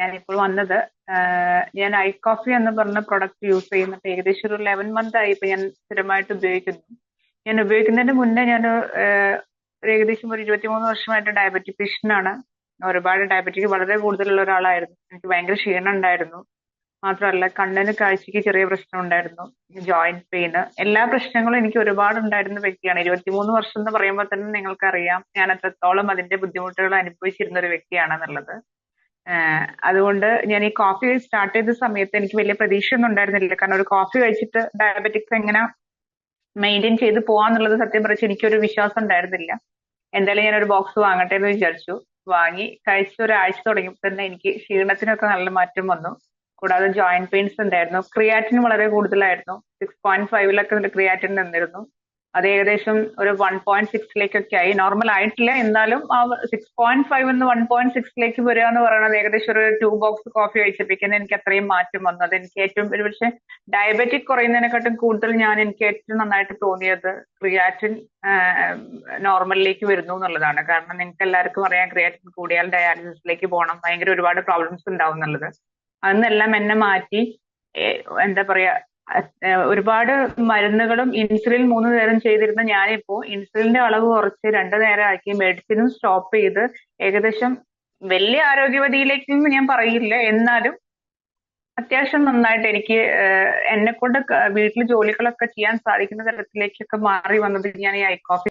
ഞാനിപ്പോൾ വന്നത്. ഞാൻ ഐ കോഫി എന്ന് പറഞ്ഞ പ്രൊഡക്റ്റ് യൂസ് ചെയ്യുന്നത് ഏകദേശം ഒരു 11 മന്ത് ആയി ഇപ്പൊ ഞാൻ സ്ഥിരമായിട്ട് ഉപയോഗിക്കുന്നു. ഞാൻ ഉപയോഗിക്കുന്നതിന് മുന്നേ ഞാൻ ഏകദേശം ഒരു 23 വർഷമായിട്ട് ഡയബറ്റിക് പേഷ്യന്റാണ്. ഒരുപാട് ഡയബറ്റിക് വളരെ കൂടുതലുള്ള ഒരാളായിരുന്നു. എനിക്ക് ഭയങ്കര ക്ഷീണം ഉണ്ടായിരുന്നു. മാത്രമല്ല കണ്ണിന് കാഴ്ചക്ക് ചെറിയ പ്രശ്നം ഉണ്ടായിരുന്നു. ജോയിന്റ് പെയിന് എല്ലാ പ്രശ്നങ്ങളും എനിക്ക് ഒരുപാട് ഉണ്ടായിരുന്ന വ്യക്തിയാണ്. 23 വർഷം എന്ന് പറയുമ്പോൾ തന്നെ നിങ്ങൾക്കറിയാം ഞാൻ എത്രത്തോളം അതിന്റെ ബുദ്ധിമുട്ടുകൾ അനുഭവിച്ചിരുന്ന ഒരു വ്യക്തിയാണെന്നുള്ളത്. അതുകൊണ്ട് ഞാൻ ഈ കോഫി സ്റ്റാർട്ട് ചെയ്ത സമയത്ത് എനിക്ക് വലിയ പ്രതീക്ഷയൊന്നും ഉണ്ടായിരുന്നില്ല. കാരണം ഒരു കോഫി കഴിച്ചിട്ട് ഡയബറ്റിക്സ് എങ്ങനെ മെയിൻറ്റെയിൻ ചെയ്ത് പോവാന്നുള്ളത് സത്യം പറഞ്ഞാൽ എനിക്കൊരു വിശ്വാസം ഉണ്ടായിരുന്നില്ല. എന്തായാലും ഞാനൊരു ബോക്സ് വാങ്ങട്ടെ എന്ന് വിചാരിച്ചു. വാങ്ങി കഴിച്ച ഒരാഴ്ച തുടങ്ങിയപ്പോൾ തന്നെ എനിക്ക് ക്ഷീണത്തിനൊക്കെ നല്ല മാറ്റം വന്നു. കൂടാതെ ജോയിന്റ് പെയിൻസ് ഉണ്ടായിരുന്നു. ക്രിയാറ്റിൻ വളരെ കൂടുതലായിരുന്നു. 6.5 ക്രിയാറ്റിൻ നിന്നിരുന്നു. അത് ഏകദേശം ഒരു 1.6 ആയി. നോർമൽ ആയിട്ടില്ല, എന്നാലും ആ 6.5 1.6 വരിക എന്ന് പറയുന്നത് ഏകദേശം ഒരു 2 ബോക്സ് കോഫി കഴിച്ചപ്പോഴേക്കും എനിക്ക് അത്രയും മാറ്റം വന്നു. അത് എനിക്ക് ഏറ്റവും ഒരുപക്ഷെ ഡയബറ്റിക് കുറയുന്നതിനെക്കാട്ടും കൂടുതൽ എനിക്ക് ഏറ്റവും നന്നായിട്ട് തോന്നിയത് ക്രിയാറ്റിൻ നോർമലിലേക്ക് വരുന്നു എന്നുള്ളതാണ്. കാരണം നിങ്ങൾക്ക് എല്ലാവർക്കും അറിയാം ക്രിയാറ്റിൻ കൂടിയാൽ ഡയാലിസിസിലേക്ക് പോകണം, ഭയങ്കര ഒരുപാട് പ്രോബ്ലംസ് ഉണ്ടാവും എന്നുള്ളത്. അതെന്നെല്ലാം എന്നെ മാറ്റി. എന്താ പറയാ, ഒരുപാട് മരുന്നുകളും ഇൻസുലിൻ 3 നേരം ചെയ്തിരുന്ന ഞാനിപ്പോ ഇൻസുലിന്റെ അളവ് കുറച്ച് 2 നേരം ആക്കി, മെഡിസിനും സ്റ്റോപ്പ് ചെയ്ത് ഏകദേശം വലിയ ആരോഗ്യവതിയിലേക്കൊന്നും ഞാൻ പറയില്ല, എന്നാലും അത്യാവശ്യം നന്നായിട്ട് എനിക്ക് എന്നെ കൊണ്ട് വീട്ടിൽ ജോലികളൊക്കെ ചെയ്യാൻ സാധിക്കുന്ന തരത്തിലേക്കൊക്കെ മാറി വന്നത് ഞാൻ ഈ ഐ കോഫി